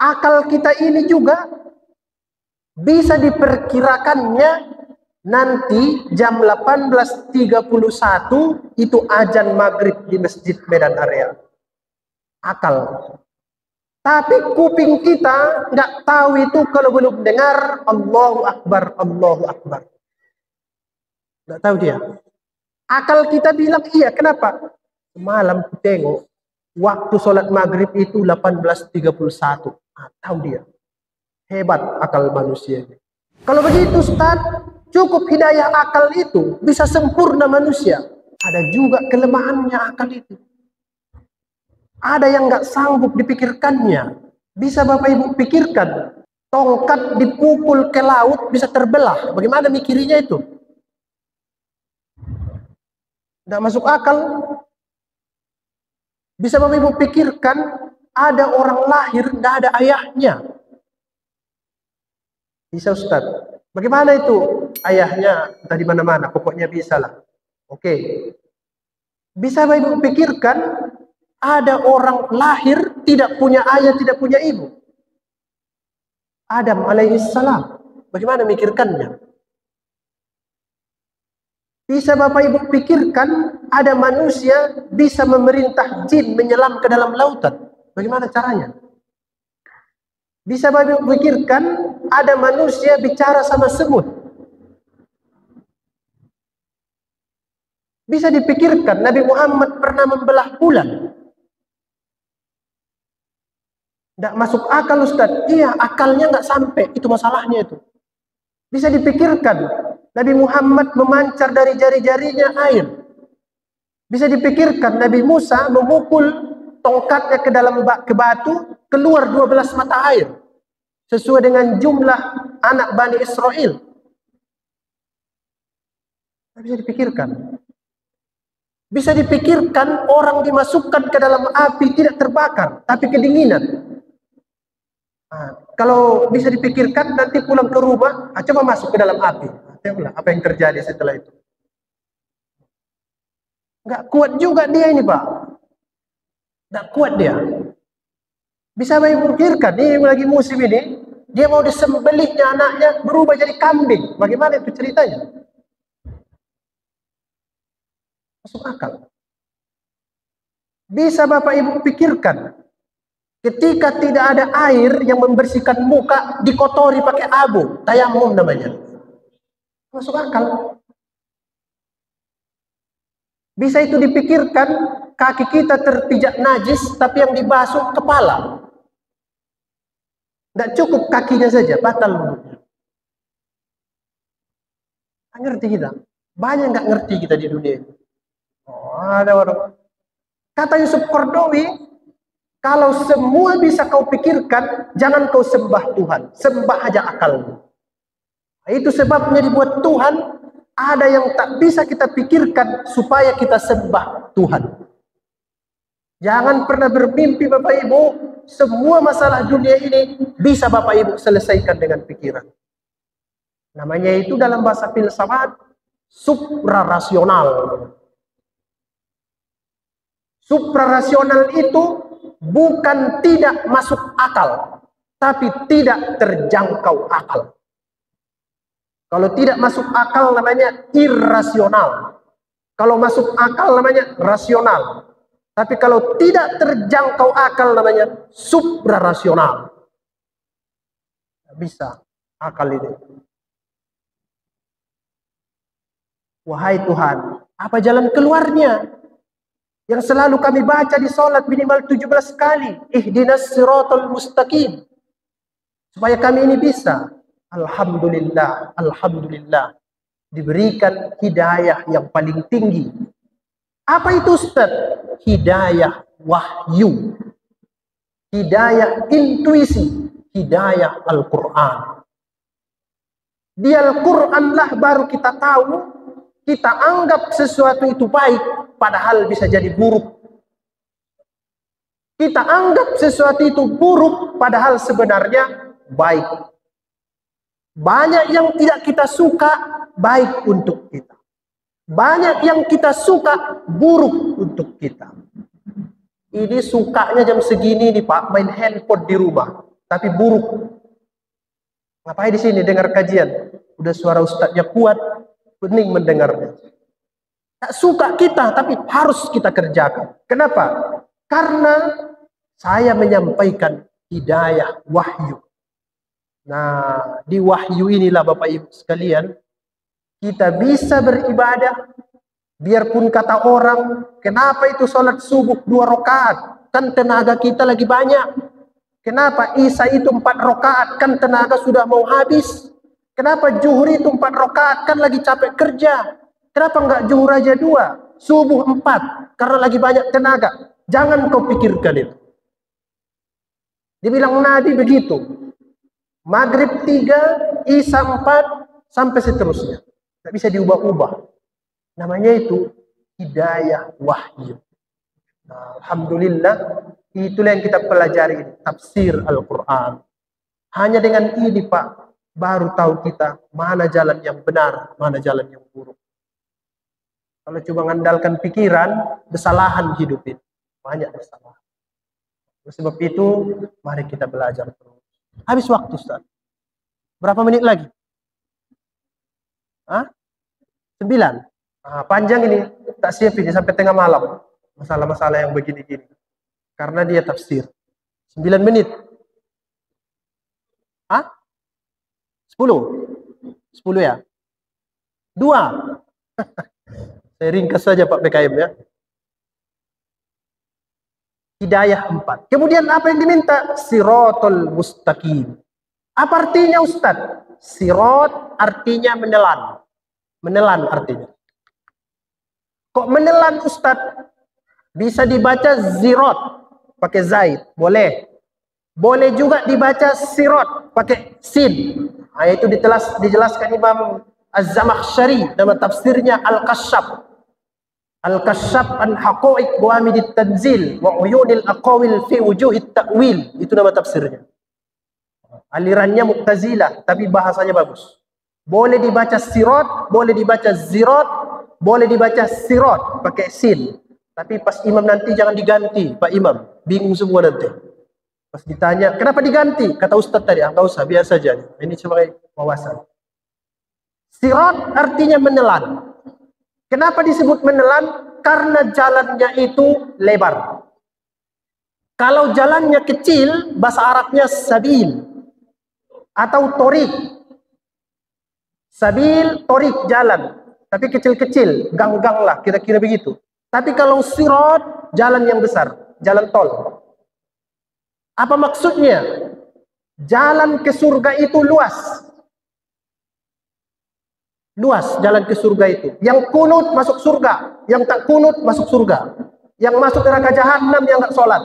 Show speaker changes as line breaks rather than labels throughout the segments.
Akal kita ini juga bisa diperkirakannya nanti jam 18.31 itu azan maghrib di Masjid Medan Area. Akal. Tapi kuping kita nggak tahu itu kalau belum dengar Allahu Akbar, Allahu Akbar. Nggak tahu dia. Akal kita bilang iya, kenapa? Semalam ku tengok waktu sholat maghrib itu 18.31. Tahu dia. Hebat akal manusia ini. Kalau begitu Ustaz, cukup hidayah akal itu bisa sempurna manusia. Ada juga kelemahannya akal itu. Ada yang nggak sanggup dipikirkannya. Bisa Bapak Ibu pikirkan, tongkat dipukul ke laut bisa terbelah. Bagaimana mikirinya itu? Nggak masuk akal. Bisa Bapak Ibu pikirkan, ada orang lahir nggak ada ayahnya. Bisa Ustaz. Bagaimana itu? Ayahnya entah di mana-mana, pokoknya bisa lah. Oke. Bisa Bapak Ibu pikirkan, ada orang lahir tidak punya ayah, tidak punya ibu. Adam alaihissalam. Bagaimana mikirkannya? Bisa Bapak Ibu pikirkan, ada manusia bisa memerintah jin menyelam ke dalam lautan. Bagaimana caranya? Bisa Bapak Ibu pikirkan, ada manusia bicara sama semut. Bisa dipikirkan, Nabi Muhammad pernah membelah bulan. Nggak masuk akal Ustaz. Iya, akalnya nggak sampai. Itu masalahnya itu. Bisa dipikirkan, Nabi Muhammad memancar dari jari-jarinya air. Bisa dipikirkan, Nabi Musa memukul tongkatnya ke dalam batu, keluar 12 mata air. Sesuai dengan jumlah anak Bani Israel. Bisa dipikirkan. Bisa dipikirkan orang dimasukkan ke dalam api tidak terbakar, tapi kedinginan. Kalau bisa dipikirkan nanti pulang ke rumah, coba masuk ke dalam api. Tengoklah apa yang terjadi setelah itu. Nggak kuat juga dia ini Pak. Nggak kuat dia. Bisa pikirkan, ini lagi musim ini, dia mau disembelihnya anaknya berubah jadi kambing. Bagaimana itu ceritanya? Masuk akal. Bisa Bapak Ibu pikirkan, ketika tidak ada air yang membersihkan muka, dikotori pakai abu, tayamum namanya. Masuk akal. Bisa itu dipikirkan, kaki kita terpijak najis, tapi yang dibasuh kepala. Tidak cukup kakinya saja, batal wudhunya. Ngerti kita? Banyak nggak ngerti kita di dunia ini. Ada orang. Kata Yusuf Qaradawi, kalau semua bisa kau pikirkan, jangan kau sembah Tuhan. Sembah aja akalmu. Itu sebabnya dibuat Tuhan, ada yang tak bisa kita pikirkan supaya kita sembah Tuhan. Jangan pernah bermimpi Bapak Ibu, semua masalah dunia ini bisa Bapak Ibu selesaikan dengan pikiran. Namanya itu dalam bahasa filsafat, suprarasional. Suprarasional itu bukan tidak masuk akal, tapi tidak terjangkau akal. Kalau tidak masuk akal namanya irrasional. Kalau masuk akal namanya rasional. Tapi kalau tidak terjangkau akal namanya suprarasional. Tidak bisa akal ini. Wahai Tuhan, apa jalan keluarnya? Yang selalu kami baca di sholat minimal 17 kali. Ihdinas siratal mustaqim. Supaya kami ini bisa. Alhamdulillah, Alhamdulillah. Diberikan hidayah yang paling tinggi. Apa itu Ustaz? Hidayah wahyu. Hidayah intuisi. Hidayah Al-Quran. Di Al-Quran lah baru kita tahu, kita anggap sesuatu itu baik. Padahal bisa jadi buruk. Kita anggap sesuatu itu buruk, padahal sebenarnya baik. Banyak yang tidak kita suka, baik untuk kita. Banyak yang kita suka, buruk untuk kita. Ini sukanya jam segini nih Pak, main handphone di rumah. tapi buruk. Ngapain di sini dengar kajian? Udah suara ustadznya kuat, pening mendengarnya. Tak suka kita, tapi harus kita kerjakan. Kenapa? Karena saya menyampaikan hidayah wahyu. Nah, di wahyu inilah Bapak Ibu sekalian, kita bisa beribadah. Biarpun kata orang, kenapa itu sholat subuh 2 rakaat? Kan tenaga kita lagi banyak. Kenapa Isya itu 4 rakaat? Kan tenaga sudah mau habis. Kenapa zuhur itu 4 rakaat? Kan lagi capek kerja. Kenapa enggak zuhur aja 2? Subuh 4. Karena lagi banyak tenaga. Jangan kau pikirkan itu. Dibilang Nabi begitu. Maghrib 3, Isya 4, sampai seterusnya. Tidak bisa diubah-ubah. Namanya itu hidayah wahyu. Nah, alhamdulillah, itulah yang kita pelajari, tafsir Al-Quran. Hanya dengan ini Pak, baru tahu kita mana jalan yang benar, mana jalan yang buruk. Kalau cuma mengandalkan pikiran, kesalahan hidup itu. Banyak kesalahan. Sebab itu, mari kita belajar terus. Habis waktu, Ustaz. Berapa menit lagi? 9. Nah, panjang ini. Tak siap ini sampai tengah malam. Masalah-masalah yang begini-gini. Karena dia tafsir. 9 menit. 10? 10 ya? 2. Saya ringkas saja Pak PKM ya. Hidayah 4. Kemudian apa yang diminta? Siratul mustaqim. Apa artinya Ustaz? Sirat artinya menelan. Menelan artinya. Kok menelan Ustaz? Bisa dibaca zirat pakai zaid, boleh. Boleh juga dibaca sirat pakai sin. Nah, itu dijelaskan Imam Az-Zamakhsyari dalam tafsirnya Al-Kasyaf. Al-Kasyaf an haqa'iq wa amidit tanzil wa uyunil aqawil fi wujuhit ta'wil. Itu nama tafsirnya. Alirannya Mu'tazilah, tapi bahasanya bagus. Boleh dibaca sirat, boleh dibaca zirat, boleh dibaca sirat pakai sin. Tapi pas imam nanti jangan diganti, Pak Imam. Bingung semua nanti. Pas ditanya, kenapa diganti? Kata Ustaz tadi, enggak usah, biar saja. Ini sebagai wawasan. Sirat artinya menelan. Kenapa disebut menelan? Karena jalannya itu lebar. Kalau jalannya kecil, bahasa Arabnya sabil atau torik. Sabil, torik, jalan. Tapi kecil-kecil, gang-gang lah, kira-kira begitu. Tapi kalau sirat, jalan yang besar, jalan tol. Apa maksudnya? Jalan ke surga itu luas. Luas jalan ke surga itu. Yang kunut masuk surga, yang tak kunut masuk surga. Yang masuk neraka jahanam yang enggak sholat.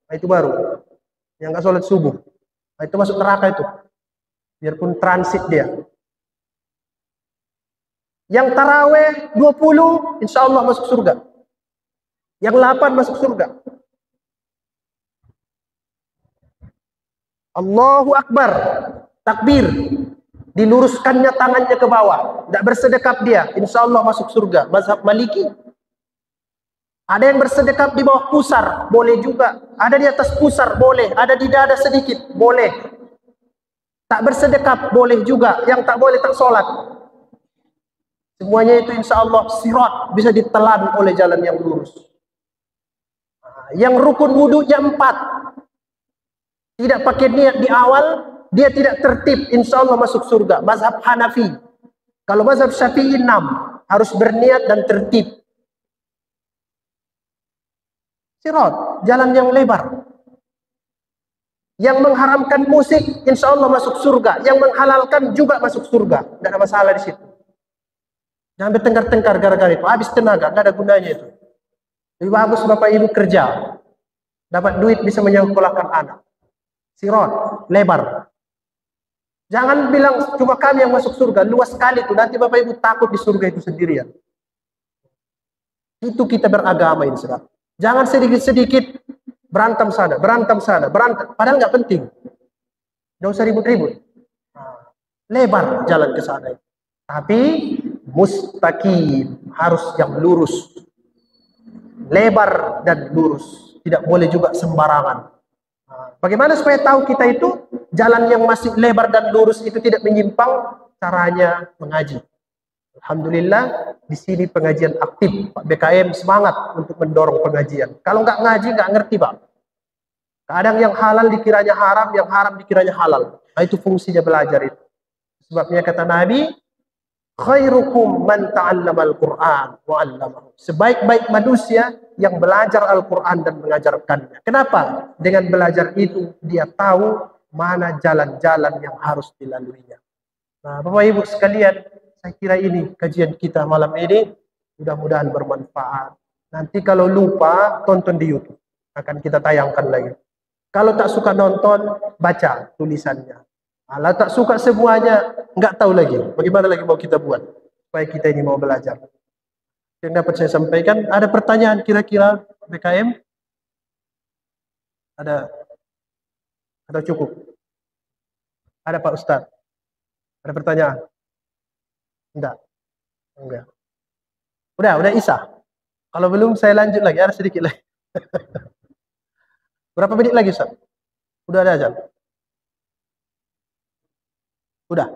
Nah, itu baru. Yang enggak sholat subuh. Nah, itu masuk neraka itu. Biarpun transit dia. Yang taraweh 20, insya Allah masuk surga. Yang 8 masuk surga. Allahu Akbar. Takbir. Diluruskannya tangannya ke bawah. Tidak bersedekap dia. Insya Allah masuk surga. Mazhab Maliki. Ada yang bersedekap di bawah pusar. Boleh juga. Ada di atas pusar. Boleh. Ada di dada sedikit. Boleh. Tak bersedekap. Boleh juga. Yang tak boleh tak sholat. Semuanya itu insya Allah sirat. Bisa ditelan oleh jalan yang lurus. Yang rukun wudunya 4. Tidak pakai niat di awal, dia tidak tertib, insya Allah masuk surga. Mazhab Hanafi. Kalau mazhab Syafi'i 6, harus berniat dan tertib. Sirat, jalan yang lebar. Yang mengharamkan musik, insya Allah masuk surga. Yang menghalalkan juga masuk surga. Tidak ada masalah di situ. Jangan bertengkar-tengkar gara-gara itu. Habis tenaga, tidak ada gunanya itu. Lebih bagus Bapak Ibu kerja. Dapat duit bisa menyekolahkan anak. Sirat, lebar. Jangan bilang cuma kami yang masuk surga, luas sekali itu. Nanti Bapak Ibu takut di surga itu sendirian. Itu kita beragama ini, saudara. Jangan sedikit-sedikit berantem sana, berantem sana, berantem. Padahal nggak penting. Nggak usah ribut-ribut. Lebar jalan ke sana. Tapi mustaqim, harus yang lurus. Lebar dan lurus. Tidak boleh juga sembarangan. Bagaimana supaya tahu kita itu jalan yang masih lebar dan lurus itu tidak menyimpang? Caranya mengaji. Alhamdulillah di sini pengajian aktif, Pak BKM semangat untuk mendorong pengajian. Kalau nggak ngaji nggak ngerti Pak. Kadang yang halal dikiranya haram, yang haram dikiranya halal. Nah, itu fungsinya belajar itu. Sebabnya kata Nabi, khairukum man ta'allamal Qur'an wa 'allamahu. Sebaik-baik manusia yang belajar Al-Qur'an dan mengajarkannya. Kenapa? Dengan belajar itu dia tahu mana jalan-jalan yang harus dilaluinya. Nah, Bapak Ibu sekalian, saya kira ini kajian kita malam ini mudah-mudahan bermanfaat. Nanti kalau lupa tonton di YouTube, akan kita tayangkan lagi. Kalau tak suka nonton, baca tulisannya. Kalau tak suka semuanya, nggak tahu lagi. Bagaimana lagi mau kita buat supaya kita ini mau belajar? Yang dapat saya sampaikan, ada pertanyaan kira-kira BKM? Ada? Atau cukup? Ada Pak Ustadz? Ada pertanyaan? Enggak? Enggak. Udah Isa. Kalau belum saya lanjut lagi, ada sedikit lagi. Berapa menit lagi Ustaz? Udah ada aja? Udah?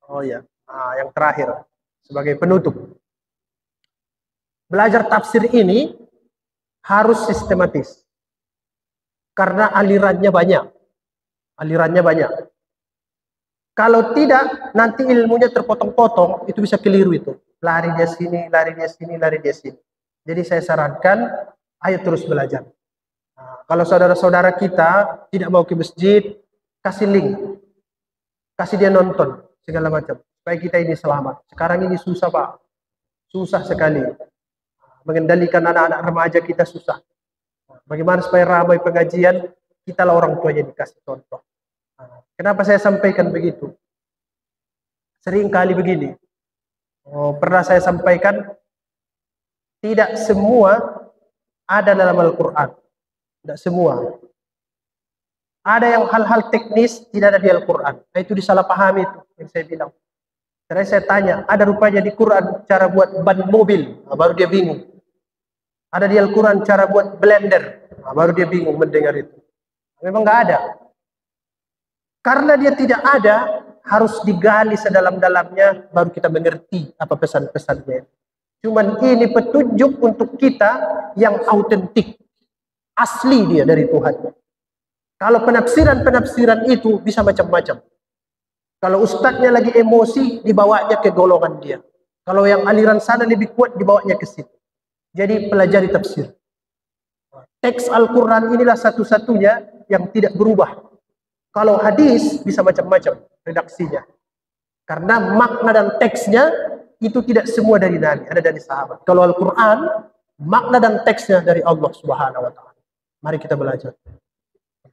Oh iya. Nah, yang terakhir sebagai penutup. Belajar tafsir ini harus sistematis. Karena alirannya banyak. Alirannya banyak. Kalau tidak, nanti ilmunya terpotong-potong, itu bisa keliru itu. Lari dia sini, lari dia sini, lari dia sini. Jadi saya sarankan, ayo terus belajar. Nah, kalau saudara-saudara kita tidak mau ke masjid, kasih link. Kasih dia nonton, segala macam. Supaya kita ini selamat. Sekarang ini susah Pak. Susah sekali. Mengendalikan anak-anak remaja kita susah. Bagaimana supaya ramai pengajian, kita lah orang tuanya dikasih contoh. Kenapa saya sampaikan begitu? Sering kali begini. Pernah saya sampaikan, tidak semua ada dalam Al-Quran. Tidak semua. Ada yang hal-hal teknis tidak ada di Al-Quran. Nah, itu disalahpahami itu yang saya bilang. Terus saya tanya, ada rupanya di Quran cara buat ban mobil, nah, baru dia bingung. Ada di Al-Quran cara buat blender, nah, baru dia bingung mendengar itu. Memang nggak ada. Karena dia tidak ada, harus digali sedalam-dalamnya, baru kita mengerti apa pesan-pesannya. Cuman ini petunjuk untuk kita yang autentik. Asli dia dari Tuhan. Kalau penafsiran-penafsiran itu bisa macam-macam. Kalau ustadznya lagi emosi, dibawanya ke golongan dia. Kalau yang aliran sana lebih kuat, dibawanya ke situ. Jadi pelajari tafsir. Teks Al-Quran inilah satu-satunya yang tidak berubah. Kalau hadis bisa macam-macam redaksinya. Karena makna dan teksnya itu tidak semua dari Nabi, ada dari sahabat. Kalau Al-Quran, makna dan teksnya dari Allah Subhanahu wa Ta'ala. Mari kita belajar.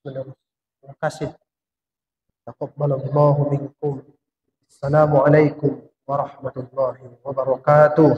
Terima kasih. Taqabbalallahu minkum. Assalamualaikum warahmatullahi wabarakatuh.